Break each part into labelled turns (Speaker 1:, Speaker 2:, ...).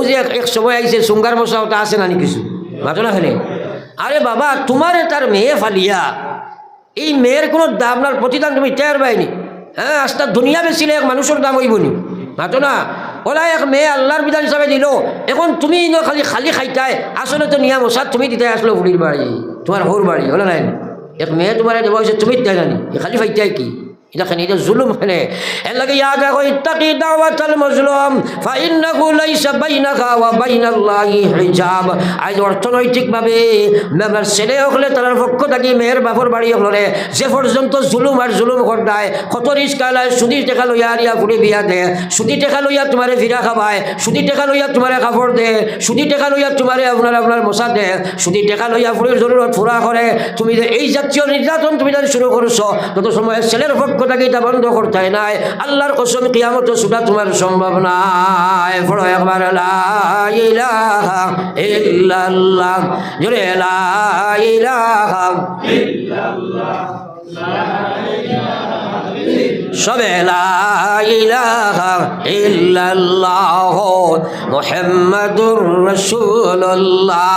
Speaker 1: যে এক সময় আইছে সুঙ্গার মশা ওটা আছে না নি কিছু মাতো না খেলে আরে বাবা তোমারে তার মেয়ে ফালিয়া এই মেয়ের কোনো দামনার প্রতিদান তুমি টের পাইনি হ্যাঁ আস্তা দুনিয়া বেশিলে এক মানুষের দাম হইবনি মাতো না ওলা এক মেয়ে আল্লাহর বিধান হিসাবে দিল এখন তুমি খালি খালি খাইতাই আসলে তো নিয়া মশা তুমি দিতে আসলো বুড়ির বাড়ি তোমার হোর বাড়ি হলো নাই এক মেয়ে তোমার দেওয়া হয়েছে তুমি দেয় জানি খালি ফাইতাই কি এটা খানি এটা জুলুম খানে এর লাগে ইয়াদ রাখো ইত্তাকি দাওয়াতাল মাজলুম ফাইন্নাহু লাইসা বাইনাকা ওয়া বাইনাল্লাহি হিজাব আজ অর্থনৈতিকভাবে আপনার ছেলে হলে তার পক্ষ থাকি মেয়ের বাপর বাড়ি হলে যে পর্যন্ত জুলুম আর জুলুম করদায় কত রিস্কালায় সুদি টেকা লইয়া আরিয়া ফুড়ে বিয়া দে সুদি টেকা লইয়া তোমারে ফিরা খাবায় সুদি টেকা লইয়া তোমারে কাপড় দে সুদি টেকা লইয়া তোমারে আপনার মশা দে সুদি টেকা লইয়া ফুড়ির জরুরত ফুরা করে তুমি যে এই জাতীয় নির্যাতন তুমি যদি শুরু করছো তত সময় ছেলের কথাকে এটা বন্ধ করতে নাই আল্লাহর কসম কিয়ামত ছুটা তোমার সম্ভব নাই পড়ো একবার লা ইলাহা ইল্লাল্লাহ জোরে লা ইলাহা ইল্লাল্লাহ সবে লা ইলাহা ইল্লাল্লাহ মুহাম্মাদুর রাসূলুল্লাহ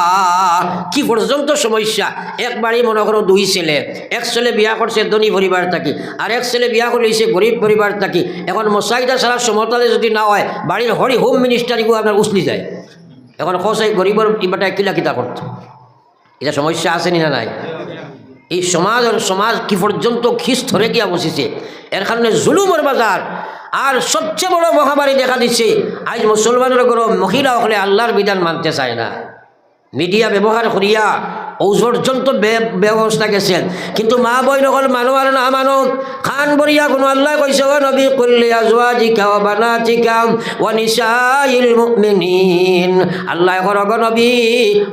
Speaker 1: কি পর্যন্ত সমস্যা একবারই মনে করো দুই ছেলে এক ছেলে বিয়া করছে ধনী পরিবার থাকি আর এক ছেলে বিয়া করলেছে গরিব পরিবার থাকি এখন মশাইটা সারা সমতালে যদি না হয় বাড়ির হরি হোম মিনিস্টারিগো আপনার উছলি যায় এখন খসাই গরিবর ইবাটা কিলা কিতা করতো এটা সমস্যা আসেনি না নাই এই সমাজ কি পর্যন্ত খিস ধরে গিয়া বসেছে এর কারণে জুলুমের বাজার আর সবচেয়ে বড় মহামারী দেখা দিচ্ছে আজ মুসলমানের ঘর মহিলা হলে আল্লাহর বিধান মানতে চায় না মিডিয়া ব্যবহার করিয়া ঔষধ ব্যবস্থা গেছেন কিন্তু মা বই নকল মানুষ আর না মানুষ খান বরিয়া কোনো আল্লাহ কইছে ও নবী কুল্লি আজওয়াজিকা ওয়া বানাতিকা ওয়া নিসাইল মুমিনিন আল্লাহ করগ নবী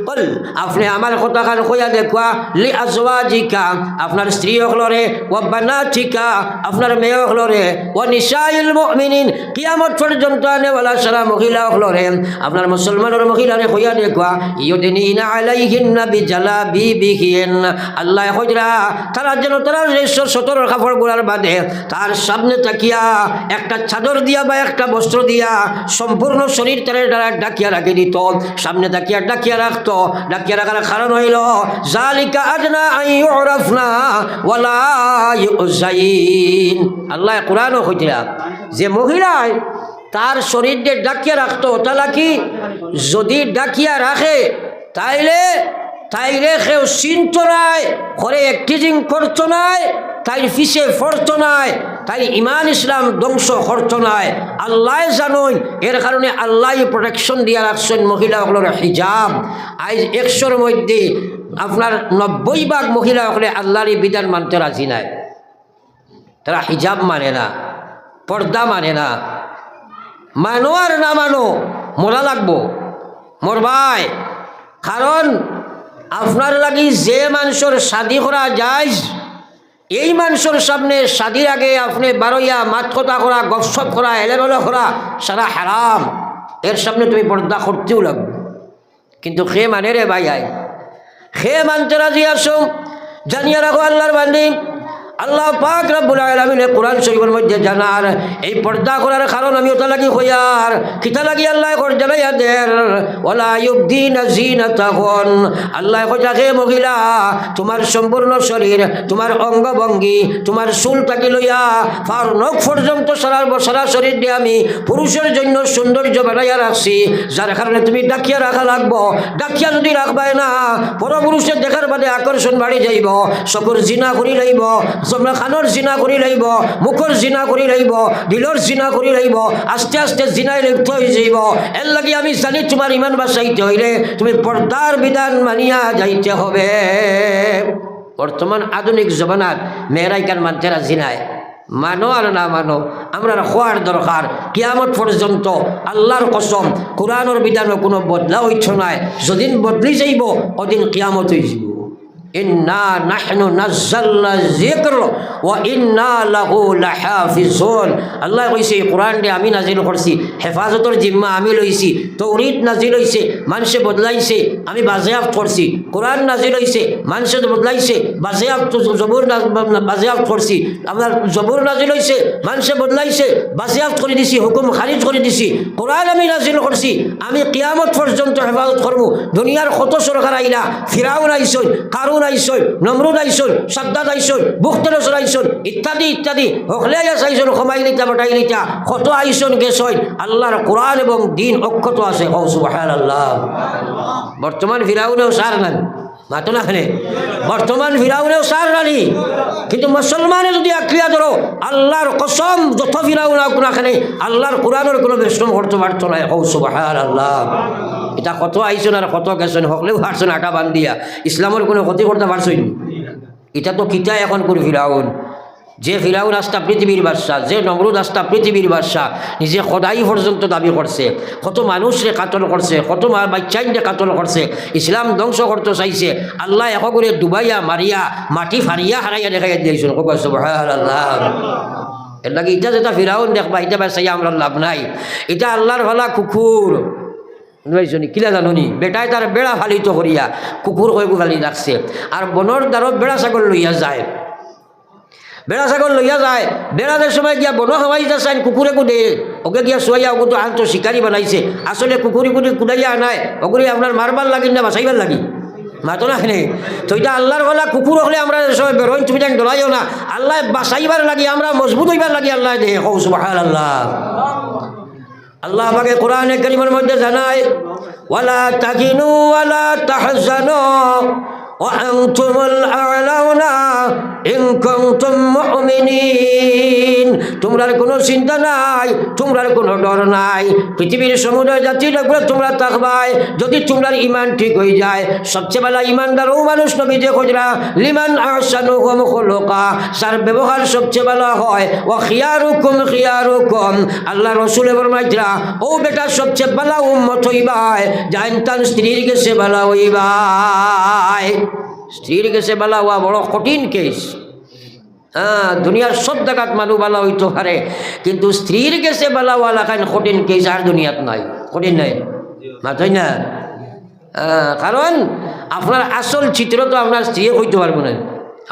Speaker 1: কল আপনি আমার কথা খান কইয়া দেখবা লি আজওয়াজিকা আপনার স্ত্রী হলরে ওয়া বানাতিকা আপনার মেয়ে হলরে ওয়া নিসাইল মুমিনিন কিয়ামত পর্যন্ত আনেওয়ালা সারা মহিলা হলরে আপনার মুসলমানের মহিলারে কইয়া দেখবা ইউদিনিনা আলাইহিন্না বিজালা বিবিহীন আল্লাহ হজরা তারা যেন তারা সতর কাপড় গোড়ার বাদে তার সামনে তাকিয়া একটা চাদর দিয়া বা একটা বস্ত্র দিয়া সম্পূর্ণ শরীর তার দ্বারা ডাকিয়া রাখে দিত সামনে তাকিয়া ডাকিয়া রাখতো ডাকিয়া রাখার কারণ হইল জালিকা আদনা আইউরাফনা ওয়ালা ইউজাইন আল্লাহ কোরআনও হইতরা যে মহিলায় তার শরীর দিয়ে ডাকিয়া রাখতো তাহলে কি যদি ডাকিয়া রাখে তাইলে কেউ চিনত নাই ঘরে একটিজিং করতো নাই তাই পিছে ফরতো নাই তাই ইমান ইসলাম ধ্বংস করতো নাই আল্লাহ জানুন এর কারণে আল্লাহ প্রোটেকশন দিয়া রাখছেন মহিলাগুলোর হিজাব আজ 100-র মধ্যে আপনার 90% মহিলা হলে আল্লাহরই বিধান মানতে রাজি নাই তারা হিজাব মানে না পর্দা মানে না মানো আর না মানো মরা লাগবো মরবাই কারণ আপনার লাগি যে মানুষের শাদি করা যায় এই মানুষের সামনে শাদির আগে আপনি বারোইয়া মাত কথা করা গপসপ করা এলেবেলে করা সারা হারাম এর সামনে তুমি পর্দা করতেও লাগবে কিন্তু খে মানে রে ভাই আয় খে মানতে রাজি আসো জানিয়ে রাখো আল্লাহর বান্দি আল্লাহ পাক রব্বুল আলামিন কোরআন শরীফের মধ্যে জানার এই পর্দা করার কারণ আমি ওটা লাগি হইয়ার কিতা লাগি আল্লাহ কর জানাইয়া দের ওয়ালা ইউবদিনা জিনাতাহুন আল্লাহ কইতাকে মহিলা তোমার সম্পূর্ণ শরীর তোমার অঙ্গভঙ্গি তোমার চুল টাকি লইয়া ফার নখ পর্যন্ত সারা শরীর দিয়ে আমি পুরুষের জন্য সৌন্দর্য বানাইয়া রাখছি যার কারণে তুমি ডাকিয়া রাখা লাগবো ডাকিয়া যদি রাখবাই না পরপুরুষের দেখার বাদে আকর্ষণ বাড়ি যাইব চকুর জিনা করি লাইব খানোর জিনা করি লাইব মুখর জিনা করি লাইব দিলর জিনা করি লাইব আস্তে আস্তে জিনায় লিপ্ত হয়ে যাইব এর লাগি আমি জানি তোমার ইমান বাঁচাইতে হইলে তুমি পর্দার বিধান মানিয়া যাইতে হবে বর্তমান আধুনিক জমানাত মেয়েরাই কান মানতে রাজি নাই মানো আর না মানো আমরা খোয়ার দরকার কিয়ামত পর্যন্ত আল্লাহর কসম কোরআনের বিধানও কোনো বদলা হইছ নাই যদিন বদলি যাইব ওদিন কিয়ামত হয়ে যাব ইন্না নাহনু নাযালনা যিকর ওয়া ইন্না লাহু লাহাফিজুন। আল্লাহ কইছে কোরআন দিয়ে আমি নাজিল করছি, হেফাজতের জিম্মা আমি লইছি। তৌরিত নাজিল হইছে, মানুষে বদলাইছে, আমি বাজেয়াপ্ত করছি। কোরআন নাজিল হইছে, মানুষে বদলাইছে, বাজেয়াপ্ত জবুর বাজেয়াপ্ত করছি। আপনার জবুর নাজিল হইছে, মানুষে বদলাইছে, বাজেয়াপ্ত করে দিছি, হুকুম খারিজ করে দিছি। কোরআন আমি নাজিল করছি, আমি কিয়ামত পর্যন্ত হেফাজত করবো। দুনিয়ার কত সরকার আইলা, ফিরাউন আইসন, কারুন আইসন, নমরুদ আইসন, সাদ্দাত আইসন, বুখতেনসর আইসন, ইত্যাদি ইত্যাদি, হকলে আইসন, খমাইলিতা বটাইলিতা, কত আইসন গেছন। আল্লাহর কোরআন এবং দিন অক্ষত আছে। ও সুবহানাল্লাহ। বর্তমান ফিরাউনেও সার নেন, মাতো না খানে, বর্তমান ফিরাউনেও সার রানি। কিন্তু মুসলমানে যদি আক্রিয়া ধরো, আল্লাহর কসম যত ফিরাউন হোক না খানে, আল্লাহর কোরআনের কোনো বেষ্টন করতে পারতো না। ও সুবহানাল্লাহ। এটা কত আইসন আর কত গেছেন, হকলেও পারছেন আটা বান দিয়া, ইসলামের কোনো ক্ষতি করতে পারছেন। এটা তো কিতা এখন করে ফিরাউন, যে ফিরাউন আস্তা পৃথিবীর বাদশাহ, যে নমরুদ আস্তা পৃথিবীর বাদশাহ, নিজে খোদাই পর্যন্ত দাবি করছে, কত মানুষরে কাতল করছে, কত বাচ্চাইনরে কাতল করছে, ইসলাম ধ্বংস করতে চাইছে। আল্লাহ এক করে ডুবাইয়া মারিয়া মাটি ফারিয়া হারাইয়া দেখাইয়া দিয়েছেন। সুবহানাল্লাহ। এর লাগে এটা যেটা ফিরাউন দেখবা, এটা বাসাইয়া আমরা লাভ নাই। এটা আল্লাহর ভালা কুকুর কিলা জানুনি, বেটায় তার বেড়া ফালিত করিয়া কুকুর হয়ে ফালি রাখছে। আর বনর দ্বারত বেড়া ছাগল লইয়া যায়, বেড়া ছাগল লইয়া যায়, বেড়াদের সময় গিয়া বন হাওয়াইতে চাই, কুকুরে কুদে ওকে গিয়া শোয়াইয়া ওকে তো আনতো শিকারি বানাইছে। আসলে কুকুরি কুদি কুদাইয়া আনায়, ওগুলি আপনার মারবার লাগি না বাঁচাইবার লাগি, মাতো না খেলে। তো এটা আল্লাহর গলা কুকুর হলে আমরা সবাই বেরোইন, তুমি যেন ডরাইও না। আল্লাহ বাঁচাইবার লাগি, আমরা মজবুত হইবার লাগি আল্লাহ দে। সুবহানাল্লাহ। আল্লাহ পাকে কোরআনে কারীমের মধ্যে জানায়, ওয়ালা তাকিনু ওয়ালা তাহজানু ওয়া আনতুমুল আ'লাউনা ইন কুনতুম মুমিনিন। তোমরার কোনো চিন্তা নাই, তোমরার কোনো ডর নাই, পৃথিবীর সমুদয় জাতি লাগবে তোমরা থাকবাই যদি তোমরার ইমান ঠিক হয়ে যায়। সবচেয়ে ভালো ইমানদার ও মানুষ নবী যে খোঁজরা, লিমান আহসানু খুলুকা, সার ব্যবহার সবচেয়ে ভালো হয়। ও খিয়ারুকুম খিয়ারুকুম, আল্লাহ রসুলে ফরমাইতরা ও বেটা সবচেয়ে ভালো উম্মত হইবাই জান তান স্ত্রীর কাছে ভালো হইবাই। স্ত্রীর কাছে ভালো হওয়া বড় কঠিন কেস। হ্যাঁ, দুনিয়ার সব জায়গাত মানুষ ভালো হইতে পারে, কিন্তু স্ত্রীর কাছে ভালো হওয়া লাখান কঠিন কেস আর দুনিয়াত নাই, কঠিন নাই, মাথায় না। কারণ আপনার আসল চিত্র তো আপনার স্ত্রী হইতে পারবো না।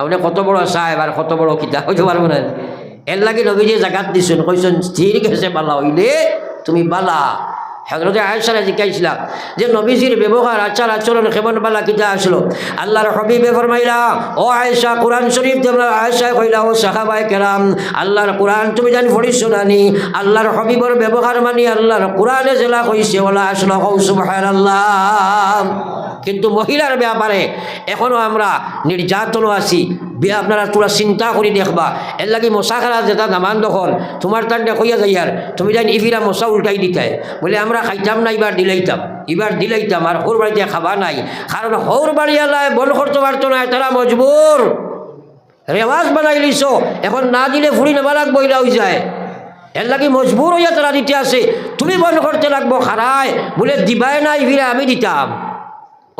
Speaker 1: আপনি কত বড় সাহেব আর কত বড় কিতা হইতে পারবো না। এর লাগে নবী যে জাগাত দিছেন, কইছেন স্ত্রীর কাছে বালা হইলে তুমি বালা। হযরতে আয়েশারে জিজ্ঞাসিলাম যে নবীজির ব্যবহার আচার আচরণ কেমন বালা কিতা আসলো। আল্লাহর হাবিবে ফরমাইলা, ও আয়েশা কোরআন শরীফ তোমরা আয়েশা কইলা ও সাহাবায়ে কেরাম আল্লাহর কোরআন তুমি জানি পড়িছো নানি। আল্লাহর হাবিবের ব্যবহার মানি আল্লাহর কোরআনে জেলা কইছে ওলা আসলো। সুবহানাল্লাহ। কিন্তু মহিলার ব্যাপারে এখনও আমরা নির্যাতনও আছি। আপনারা তোরা চিন্তা করে দেখবা, এর লাগে মশা খেলা যেটা নামান দখল তোমার তান্ডে কইয়া যাই আর তুমি জানি ইফিরা মশা উল্টাই দিতাই বলে আমরা খাইতাম না, এবার দিলাইতাম আর হোর বাড়িতে খাবা নাই। কারণ হোর বাড়ি এলায় বন করতে পারতো না, তারা মজবুর রেওয়াজ বানাই লিছ, এখন না দিলে ফুড়ি নেবা লাগবো, এলা হয়ে যায়। এর লাগে মজবুর হইয়া তারা দিতে আসে, তুমি বন্ধ করতে লাগবো খারায় বলে দিবাই না ইফিরা আমি দিতাম।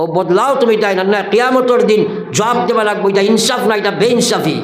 Speaker 1: ও বদলাও তুমি তাই না, কিয়ামতের দিন জবাব দেওয়া লাগবে। এটা ইনসাফ না, এটা বেইনসাফি,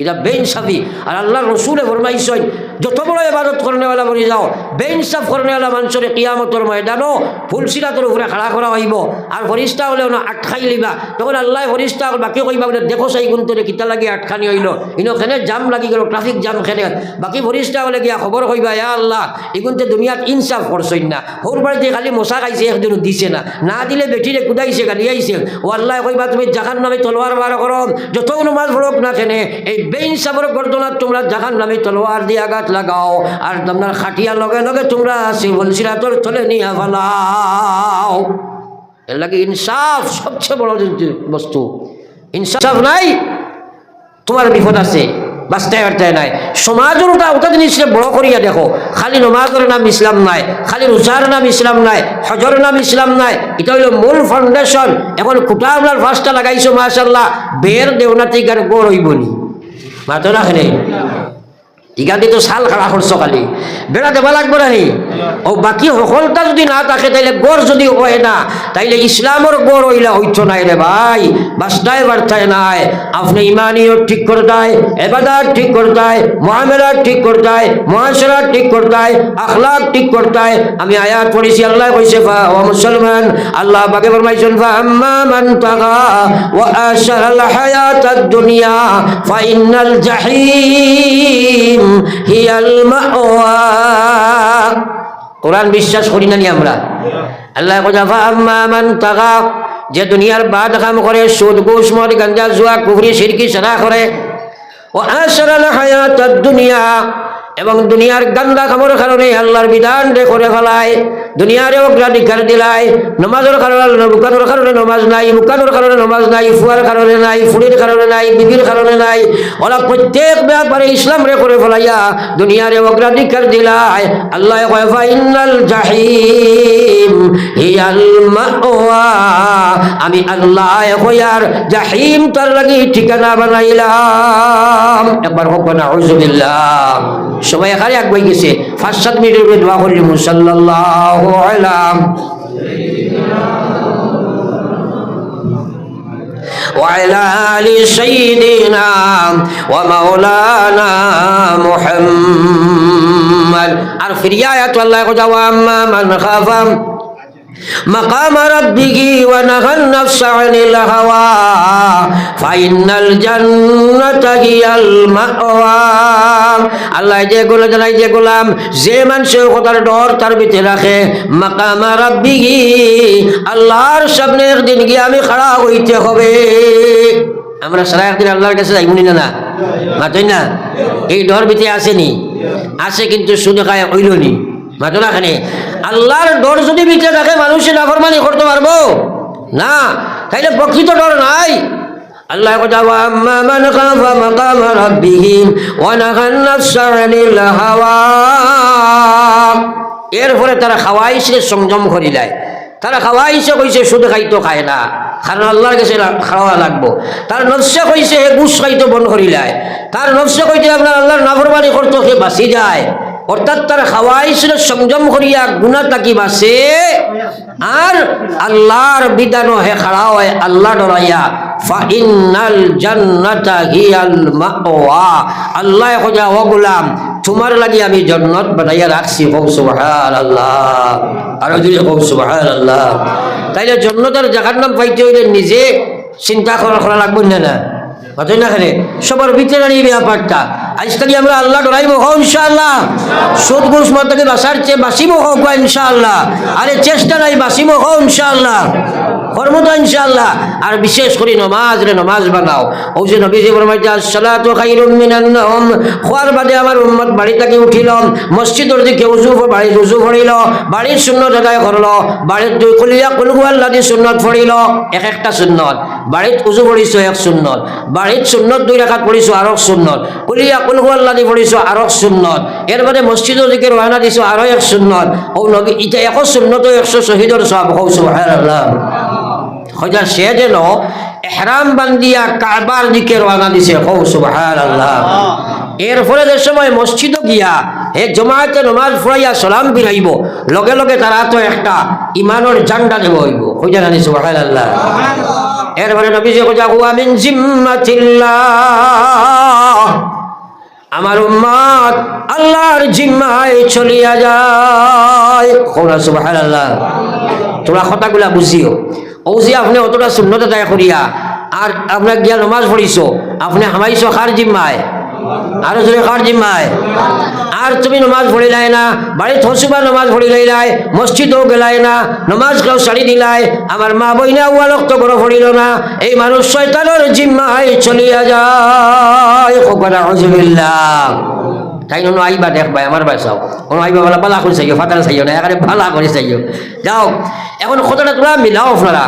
Speaker 1: এটা বেইনসাফি। আর আল্লাহ রসুলে ফরমাইছেন যত বড় ইবাদত করনেওয়ালা বলে যাও, বেইনসাফ করনেওয়ালা মানুষের কিয়ামতের ময়দানও ফুলসিরাতের উপরে খাড়া করা হইব। আর ফরিস্তা হলেও না আটখাই লিবা, তখন আল্লাহ ফরিস্তা বাকি কইবা বলে দেখো সেই গুণতরে কিতা লাগি আটখানি হইল, ইনখানে জাম লাগি গেল, ট্রাফিক জাম খেলে। বাকি ফরিস্তা হলে গিয়া খবর কইবা, ইয়া আল্লাহ এগুনতে দুনিয়াত ইনসাফ করছই না, হোর বাড়িতে খালি মশা খাইছে একদিনও দিছে না, না দিলে বেটিরে কুদাইছে গালিয়াইছে। ও আল্লাহ কইবা তুমি জাহান নামে তলোয়ার বার করো, যত নমাজ পড়ক না কেনে এই বেইনসাফের গর্দনাত তোমরা জাহান নামে তলোয়ার দিয়ে আঘাত লাগাও। আর তোমরা খাটিয়া লগে লগে তোমরা ফুলসিরাতের তলে নিয়ে ফেলাও। এর লাগে ইনসাফ সবচেয়ে বড় বস্তু। ইনসাফ নাই তোমার বিপদ আছে, বাঁচতে পারতে নাই। সমাজের ওটা জিনিসটা বড় করিয়া দেখো, খালি নমাজের নাম ইসলাম নাই, খালি রোজার নাম ইসলাম নাই, হজর নাম ইসলাম নাই, এটা হইল মূল ফাউন্ডেশন। এখন খুঁটা আপনার ফার্স্টটা লাগাইছো মাশাআল্লাহ, বের দেওনাতি গার গড় হইবনি, মাতো না খেলে ইগাদি তো সাল খাড়া করছো খালি বেড়া দেবা লাগবো নাহি ও বাকি সকলটা যদি না থাকে তাইলে গড় যদি হয় না তাইলে ইসলামের গড় হইলা হইতো নাই রে ভাই বাস্তায় বার্তায় নাই আপনি ইমানিও ঠিক করতাই এবাদত ঠিক করতাই মুআমালাত ঠিক করতাই মুআশারাত ঠিক করতাই আখলাক ঠিক করতাই আমি আয়াত পড়েছি আল্লাহ কইছে ও মুসলমান আল্লাহ পাকে ফরমাইছেন ফা আম্মা মান তাগা ওয়া আশারাল হায়াতাদ দুনিয়া ফা ইন্নাল জাহিম হিয়াল মাওয়া কোরআন বিশ্বাস করি না নি আমরা আল্লাহ কইছে ফা আম্মা মান তাগা যে দুনিয়ার বাদ কাম করে সুদ ঘুষ মদ গাঁজা জুয়া কুফরি শিরকি সারা করে ও আশরাল হায়াতাদ দুনিয়া এবং দুনিয়ার গান্দা কামড় কারণে আল্লাহর বিধান রে করে ফেলায় দুনিয়ারে অগ্রাধিকার দিলায় নমাজের কারণে বুকানোর কারণে নমাজ নাই মুকানোর কারণে নমাজ নাই ফুয়ার কারণে নাই ফুড়ির কারণে নাই বিবির কারণে নাই ওরা প্রত্যেক ব্যাপারে ইসলাম রে করে ফেলাইয়া দুনিয়ারে অগ্রাধিকার দিলায় আল্লাহ কয় ফা ইন্নাল জাহিম হিয়াল মাওয়া আমি আল্লাহ কয়ার জাহিম তার লাগি ঠিকানা বানাইলাম একবার হোক না আউযুবিল্লাহ সবাই এখানে এক বই গেছে 5-7 মিনিটের দোয়া করি সাল্লাল্লাহু আলাইহি وعلى آل سيدنا ومولانا محمد عرف رياية الله وأما من خاف مقام ربه ونهى النفس عن الهوى فإن الجنة هي المأوى আল্লাহ যেগুলো জানাই যে গোলাম যে মানুষের কথার ডর তার ভিতরে রাখে মাকামা রাব্বিহি আল্লাহর সামনে একদিন গিয়ে আমি খাড়া হইতে হবে আমরা সারা একদিন আল্লাহর কাছে যাইব না মাতই না এই ডর ভিতরে আসেনি আসে কিন্তু শুধু খায় হইলনি মাতো না খানে আল্লাহর ডর যদি ভিতরে রাখে মানুষের নাফরমানি করতে পারবো না তাইলে প্রকৃত ডর নাই আল্লাহ কথা আম্মা মান খাফা মাকাম রাব্বিহি ওয়া নাহান নাফসা আনিল হাওয়া এরপরে তারা খাওয়াইছে সংযম করিলায় তারা খাওয়াইছে কইছে শুধু খাইতো খায় না কারণ আল্লাহর কাছে খাওয়া লাগবো তার নফসে কইছে ঘুষ খাইতো বন্ধ করিলায় তার নফসে কইতে আপনার আল্লাহর নাফরমানি করতো সে বাঁচি যায় অর্থাৎ তার খাওয়াইছিল সংযম করিয়া গুণা তাকি বাসে আর আল্লাহর বিধানও হে খাড়া হয় আল্লাহ ডরাইয়া ফাইনাল জান্নাতা হিয়াল মাওয়া আল্লাহ কইয়া ও গোলাম তোমার লাগি আমি জান্নাত বানাইয়া রাখছি কও সুবহানাল্লাহ আর যদি কও সুবহানাল্লাহ তাইলে জান্নাতের জায়গার নাম পাইতে হইলে নিজে চিন্তা করা লাগবে না মাতই না খানে সবার ভিতরে এই ব্যাপারটা আজকালি আমরা আল্লাহ ডরাইব হোক ইনশাআল্লাহ সুদ ঘুষ মদ থেকে বাঁচার চেয়ে বাঁচিব হোক ইনশাআল্লাহ আরে চেষ্টা নাই বাঁচিব হোক ইনশাআল্লাহ কর্মটা ইনশাআল্লাহ আর বিশেষ করে নমাজ রে নমাজ বানাও ও যে নবীজি ফরমাইতে আসসালাতু খায়রুম মিনান নাওম খোয়ার বাদে আমার উম্মত বাড়ি থেকে উঠিল মসজিদের দিকে বাড়ির উজু পড়িল বাড়ির সুন্নত আদায় করল বাড়ির দুই কুলিয়া কুলহু আল্লাহ দি সুন্নত পড়িল একটা সুন্নত বাড়িত উজু পড়িছো এক সুন্নত বাড়িত সুন্নত 2 রাকাত পড়িছো আর এক সুন্নত কুলিয়া কুলহু আল্লাহ দি পড়িছো আর এক সুন্নত এর বাদে মসজিদের দিকে রওনা দিছো আর এক সুন্নত ও নবী এটা এক সুন্নত 100 শহীদের সওয়াব কও সুবহানাল্লাহ হয়তো সে যেন এহরাম বান্দিয়া কাবার দিকে রওনা দিছে কও সুবহানাল্লাহ এরপরে যে সময় মসজিদে গিয়া হে জমায়েতে নামাজ পড়াইয়া সালাম ফিরাইব লগে লগে তারা তো একটা ইমানের ঝান্ডা দেব হইব কইয়া জানি সুবহানাল্লাহ এরপরে নবীজি কইয়া হুয়া মিন জিম্মাতিল্লাহ আমার উম্মত আল্লাহর জিম্মায় চলিয়া যায় কওনা সুবহানাল্লাহ তোমরা কথাগুলা বুঝিও ও যে আপনি অতটা সুন্নত আদায় করিয়া আর আপনার গিয়া নামাজ পড়িছো আপনি হামাইছো কার জিম্মায় আর জোরে কার জিম্মায় আর তুমি নামাজ পড়িলাই না বাড়ি থসুবা নামাজ পড়িলাই নাই মসজিদও গেলাই না নামাজ কেউ ছাড়ি দিলাই আমার মা বইনা ওয়ালক তো বড় পড়িল না এই মানুষ শয়তানের জিম্মায় চলিয়া যায় খোকনা আউযুবিল্লাহ তাই নো আইবা দেখবাই আমার বাসাও কোনো আইবা বলা পালা করে চাইও ফাটার চাইও না এখানে ভালা করে চাইও যাও এখন কথাটা তোমরা মিলাও আপনারা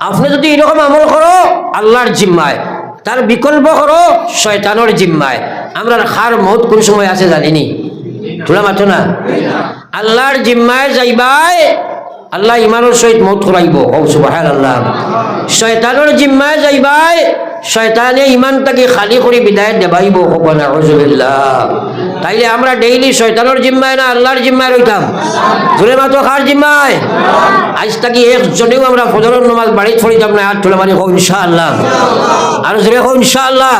Speaker 1: আপনি যদি এরকম আমল করো আল্লাহর জিম্মায় তার বিকল্প করো শয়তানের জিম্মায় আমরা খার মত কোন সময় আছে জানিনি তোলা মাত্র না আল্লাহর জিম্মায় যাইবাই আল্লাহ ইমানের সহিত মত করাইব ও সুবহানাল্লাহ শয়তানের জিম্মায় যাইবাই শয়তানে ইমানটাকে খালি করে বিদায় দেবাইব নাউযুবিল্লাহ তাইলে আমরা ডেইলি শয়তানোর জিম্মায় না আল্লাহর জিম্মায় রইতাম? জোরে মাতো কার জিম্মায়? আজ থাকি একজনেও আমরা ফজরের নামাজ বাড়িতে পড়িতাম না। হাত তুলে মানে হোক ইনশাআল্লাহ, আর জোরে হোক ইনশাআল্লাহ।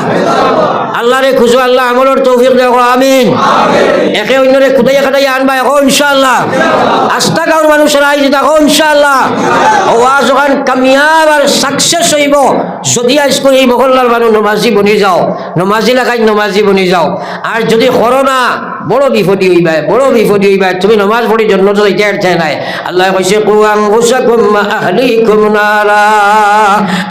Speaker 1: আল্লাহরে খুঁজো, আল্লাহ আমলের তৌফিক দেখো, আমিন। একে অন্যরে খুদাইয়া খাটাইয়া আনবা এখন ইনশাআল্লাহ। আস্থা গাঁর মানুষের আইজ দেখো ইনশাআল্লাহ। ওয়াজ ওখান কামিয়াব আর সাকসেস হইব যদি আজ করে এই মহল্লার মানুষ নমাজি বনি যাও, নমাজি লাগাই নমাজি বনি যাও। আর যদি করো না বড় বিপদী হইবা, বড় বিপদী হইবা। তুমি নমাজ পড়ি জন্য তো এটা নাই। আল্লাহ কইছে কু আনফুসাকুম আহলিকুম নারা,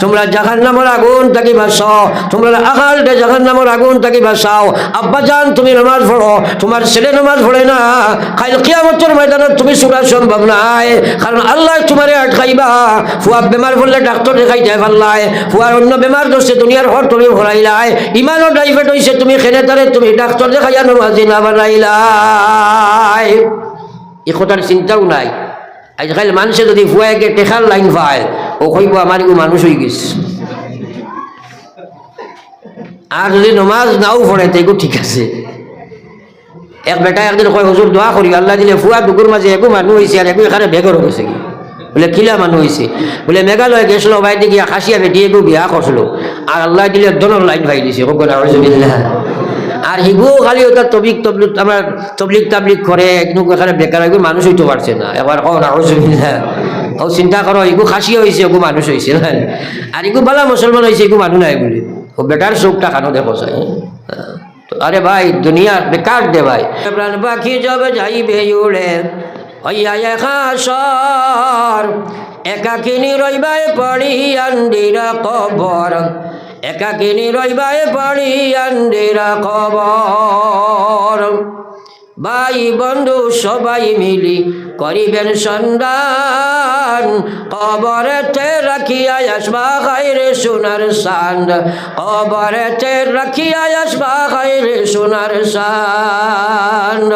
Speaker 1: তোমরা জাহান্নামের আগুন থেকে বাঁচাও, তোমরা আহলকে জাহান্নামের আগুন থেকে বাঁচাও। আব্বা জান তুমি নামাজ পড়ো, তোমার ছেলে নামাজ পড়ে না, কাল কিয়ামতের ময়দানে তুমি ছুটা সম্ভব নাই। কারণ আল্লাহ তোমারে আটকাইবা। ফুয়া বেমার পড়লে ডাক্তার দেখাই যায় পাল্লাই, ফুয়ার অন্য বেমার ধরছে দুনিয়ার ঘর তুমি ভরাইলাই, ইমানও ড্রাইভেট হয়েছে তুমি খেলে তারে তুমি ডাক্তার দেখাইয়া নমাজি না বানাইলাই। এই কথার চিন্তাও নাই। আজকাল মানুষে যদি ফুয়াকে টেকার লাইন পায় ও কইব আমার এগো মানুষ হয়ে গেছে। আর যদি নমাজ নাও পড়ে তো ঠিক আছে। এক বেটা একদিন কয় হুজুর দোয়া করি আল্লাহ দিলে ফুয়া দুকুর মাঝে একো মানুষ হয়েছে আর একো এখানে বেগর হয়েছে। বলে কিলা মানুষ হয়েছে? বলে মেঘালয় গেছিল বাইরে গিয়া খাসিয়া বেটি একো বিয়া করছিল আর আল্লাহ দিলে দনের লাইন ভাই দিছে। আর হিগু খালি ওটা তবলিক আমার তাবলিক করে একটু এখানে বেকার হয়ে মানুষ হইতে পারছে না। এবার ও চিন্তা করো এগু খাসি হয়েছে এগু মানুষ হয়েছে না, আর এগু বালা মুসলমান হয়েছে এগু মানুষ নাই বলে ও বেটার চোখটা খানো দেখো চাই। আরে ভাই দুনিয়া বেকার দে ভাই। প্রাণ পাখি যাবে যাইবে উড়ে হইয়া একাশর, একাকিনী রইবাই পড়ি আন্দিরা কবর, একাকিনী রইবাই পড়ি আন্দিরা কবর। ভাই বন্ধু সবাই মিলি করিবেন সন্ধান, কবরেতে রাখিয়া আসবা খাইরে সোনার সান্দ, কবরেতে রাখিয়া আসবা খাইরে সোনার সান্দ।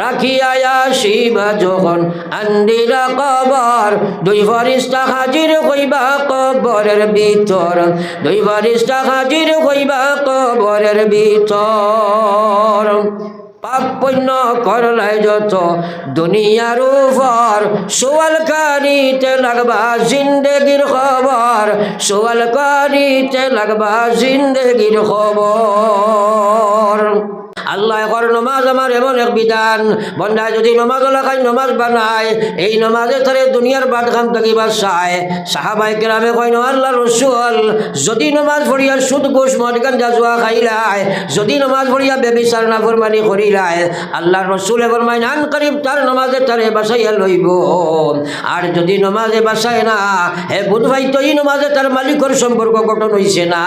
Speaker 1: রাখিয়া আসিবা যখন আন্দিরা কবর, দুই ফরিস্তা হাজির হইবা কবরের ভিতর, দুই ফরিস্তা হাজির হইবা কবরের ভিতর। পাপ পুণ্য করলাই যত দুনিয়ার উপর, সোয়াল কারিতে লাগবা জিন্দেগির খবর, সোয়াল কারিতে লাগবা জিন্দেগির খবর। আল্লাহ কর নমাজ আমার এমন এক বিধান, বন্ধায় যদি নমাজ লাগাই নমাজ বানায় এই নমাজে তারে দুনিয়ার বাদখান থেকে বাঁচায়। সাহাবাই কেরামে কয় আল্লাহ রসুল যদি নমাজ পড়িয়া সুদ ঘুষ মদ গাঞ্জা জুয়া খাইলায়, যদি নমাজ পড়িয়া বেবিচার নাফরমানি করিলায়, আল্লাহ রসুল এবার মাইনান করিব তার নমাজে তারে বাঁচাইয়া লইব। আর যদি নমাজে বাঁচায় না হে বুধ ভাই তো এই নমাজে তার মালিকের সম্পর্ক গঠন হইছে না,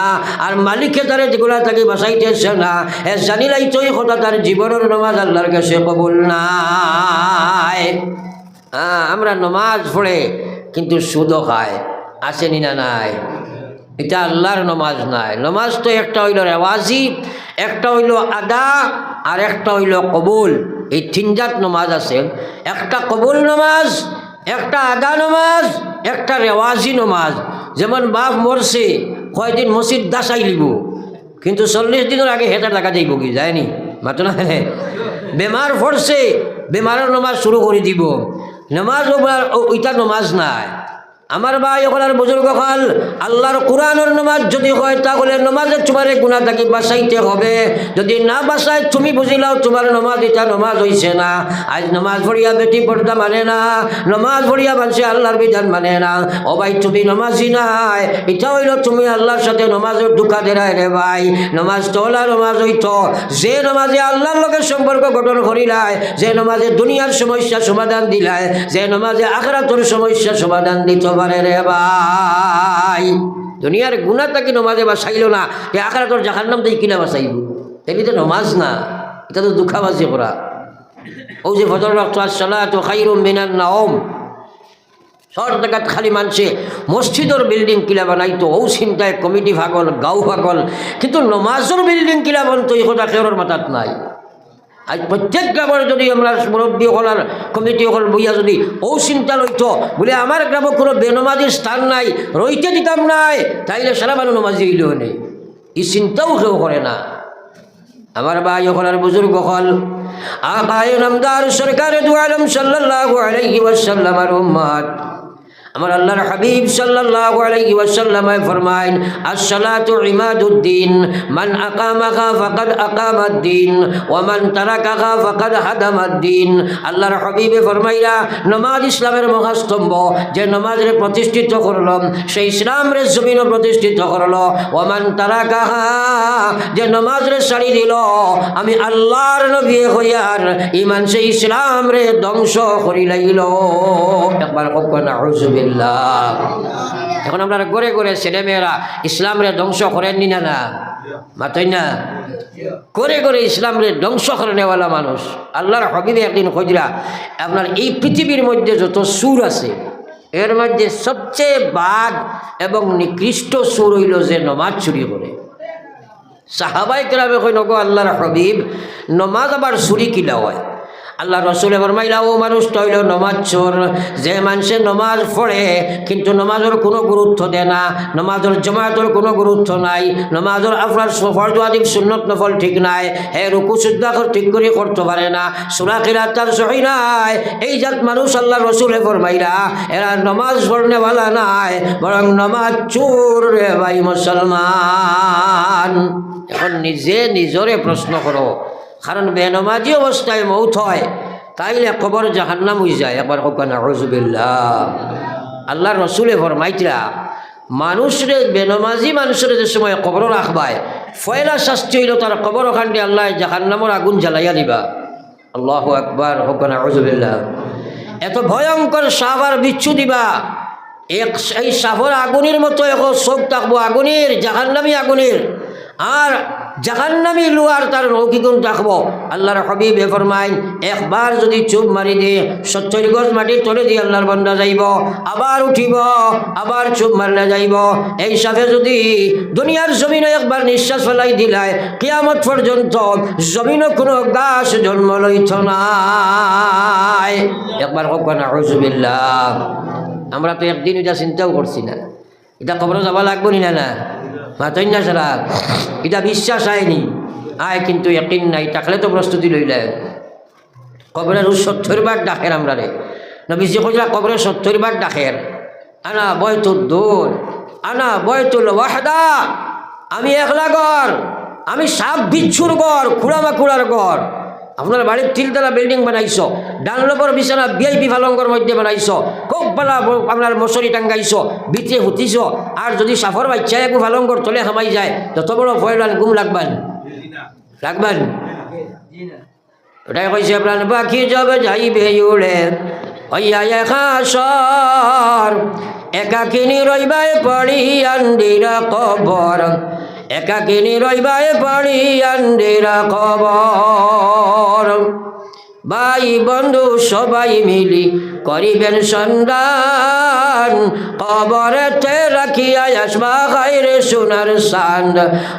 Speaker 1: আর মালিককে তারে যেগুলা তাকে বাঁচাইতেছে না, হে জানিলাই তো কথা তার জীবনের নমাজ আল্লাহর কাছে কবুল নাই। আমরা নমাজ পড়ে কিন্তু সুদও খায়, আসেনি না নাই? এটা আল্লাহর নমাজ নাই। নমাজ তো একটা হইল রেওয়াজিব, একটা হইল আদা, আর একটা হইল কবুল। এই তিনজাত নমাজ আছে। একটা কবুল নমাজ, একটা আদা নমাজ, একটা রেওয়াজি নমাজ। যেমন বাপ মরছে কয়দিন মসজিদ দাসাই লিব, কিন্তু 40 দিনের আগে হেঁটে টাকা যাইব কি যায়নি মাত্র না। বেমার পড়ছে বেমারের নমাজ শুরু করে দিব, নমাজ ওইটা নমাজ নাই। আমার ভাই ওখানে বুজুর্গ হল আল্লাহর কোরআনের নমাজ যদি হয় তাহলে নমাজে তোমার গুণা থাকি বাঁচাইতে হবে। যদি না বাঁচাই তুমি বুঝিলাও তোমার নমাজ এটা নমাজ হইছে না। আজ নমাজ পড়িয়া বেটি পর্দা মানে না, নমাজ পড়িয়া মানছে আল্লাহর বিধান মানে না। ও ভাই তুমি নমাজি নাই, এটা হইল তুমি আল্লাহর সাথে নমাজের ধোঁকা দেয় রে ভাই। নমাজ তোলা নমাজ হইত যে নমাজে আল্লাহর লোকের সম্পর্ক গঠন করিলায়, যে নমাজে দুনিয়ার সমস্যা সমাধান দিলায়, যে নমাজে আখিরাতের সমস্যা সমাধান দিত পারে রে ভাই। দুনিয়ার গুনাহ তাকে নমাজে বাসাইল না, এ আখিরাতের জাহান্নাম থেকে কিনা বাসাইব? এটি তো নমাজ না, এটা তো দুঃখাবাজি করা। ও যে ফজর ওয়াক্ত আসসালাতু খায়রুম মিনান নাওম, শহর জায়গাত খালি মানছে মসজিদের বিল্ডিং কিলা বানাইতো, ও চিন্তায় কমিটি ভাগল গাঁও ভাগল, কিন্তু নমাজের বিল্ডিং কিলা বানতো এই কথা কেউর মাথাত নাই। আজ প্রত্যেক গ্রামের যদি আমরা মুরব্বী হলার কমিটি হল বইয়া যদি ও চিন্তা লইত বলে আমার গ্রামে কোনো বেনমাজির স্থান নাই, রইতে দিতাম নাই, তাইলে সারা মানুষ নমাজি হইলেও নেই, এই চিন্তাও কেউ করে না। আমার ভাই হল আর বুজুর্গ হল আকায়ে নামদার সরকারে দু আলম সাল্লাল্লাহু আলাইহি ওয়াসাল্লাম আর উম্মত আমার আল্লাহর হাবিব সাল্লাল্লাহু আলাইহি ওয়াসাল্লাম ফরমায়েন আস-সালাতু ইমাদুদ্দিন মান আকামাহা ফাকাদ আকামাদ্দিন ওয়া মান তারাকাহা ফাকাদ হাদামাদ্দিন। আল্লাহর হাবিবে ফরমাইরা নামাজ ইসলামের মহাস্তম্ভ, যে নামাজরে প্রতিষ্ঠিত করলো সেই ইসলামরে জমিনও প্রতিষ্ঠিত করলো। ওয়া মান তারাকাহা, যে নামাজরে ছাড়ি দিল আমি আল্লাহর নবী হইয়ার ইমান সেই ইসলামরে ধ্বংস করি লাইল। একবার কখন আউযু এখন আমরা ঘরে ঘরে ছেলেমেয়েরা ইসলামরে ধ্বংস করেননি না না মাতই না, করে করে ইসলামরে ধ্বংস করে নেওয়ালা মানুষ। আল্লাহর হাবিবে একদিন খোঁজরা আপনার এই পৃথিবীর মধ্যে যত সুর আছে এর মধ্যে সবচেয়ে বাদ এবং নিকৃষ্ট সুর হইল যে নমাজ চুরি করে। সাহাবাই কেরামে কই নগো আল্লাহর হাবিব নমাজ আবার চুরি কিলা হয়? আল্লাহ রসুলে ফরমাইলা ও মানুষটা হইল নমাজ চোর, যে মানুষে নমাজ পড়ে কিন্তু নমাজের কোনো গুরুত্ব দেয় না, নমাজের জমায়েতের কোনো গুরুত্ব নাই, নমাজের আপনার ফরজ ওয়াজিব সুন্নত নফল ঠিক নাই, হে রুকু সুজদা ঠিক করে করতে পারে না, সূরা কিরাত তার সহি নাই, এই জাত মানুষ আল্লাহ রসুলে ফরমাইলা এরা নমাজ পড়নেওয়ালা নাই, বরং নমাজ চোর রে ভাই মুসলমান। এখন নিজে নিজরে প্রশ্ন করো, কারণ বেনমাজি অবস্থায় মৌত হয় তাইলে কবর জাহান্নাম হয়ে যায়। একবার হোক নাউযু বিল্লাহ। আল্লাহর রসুলে ফরমাইতরা মানুষরে বেনমাজি মানুষের যে সময় কবর রাখবায় ফয়লা শাস্তি হইল তার কবর ওখানটি আল্লাহ জাহান্নামের আগুন জ্বালাইয়া দিবা। আল্লাহু আকবার, হোক নাউযু বিল্লাহ। এত ভয়ঙ্কর সাপ আর বিচ্ছু দিবা, এই সাপের আগুনের মতো এখন চোখ থাকবো আগুনের, জাহান্নামী আগুনের, আর জাহান্নামী লোহার তার নৌকিগুণ থাকবো। আল্লাহর হাবিবে ফরমাইন একবার যদি চুপ মারি দিয়ে 70 গজ মাটির তলে দিয়ে আল্লাহর বান্দা যাইব, আবার উঠিব, আবার চুপ মারলে যাইব। এই সাথে যদি দুনিয়ার জমিনে একবার নিঃশ্বাস ফেলাই দিলায় কিয়ামত পর্যন্ত জমিনও কোনো গাছ জন্ম লইত নাই। একবার হোক নাউযু বিল্লাহ। আমরা তো একদিন এটা চিন্তাও করছি না, এটা কবর যাবা লাগবো নি না না মাতই না সারা, এটা বিশ্বাস আয়নি আয় কিন্তু ইয়াকিন নাই, থাকলে তো প্রস্তুতি লইলে। কবরের 70 বার ডাকের আমরা রে নবীজি কইলা কবরের 70 বার ডাকের আনা বয়তুদ দূর আনা বয়তুল ওয়াহদা, আমি একলা ঘর, আমি সাপ বিচ্ছুর ঘর, খুঁড়ার ঘর। আপনার বাড়ির 3 তলা বিল্ডিং বানাইছ, ডানলপর বিছানা ভিআইপি পালঙ্গর মধ্যে বানাইছ, খুব ভালো আপনার মশারি টাঙ্গাইছ, বিতে হুতিছ, আর যদি সাফর বাচ্চা একটু পালঙ্গর তলে হামাই যায় তত বড় ভয়লান গুম লাগবেন ওটাই কইছে প্রাণ পাখি যাবে যাইবে উড়ে হইয়া একাশর, একাকিনী রইবায় পড়ি আন্দিরা কবর, একাকিনী রইবায় পড়ি আন্দিরা কবর। ভাই বন্ধু সবাই মিলি করিবেন সন্ধান, কবরেতে রাখিয়া আসবা খাইরে সোনার সান্দ,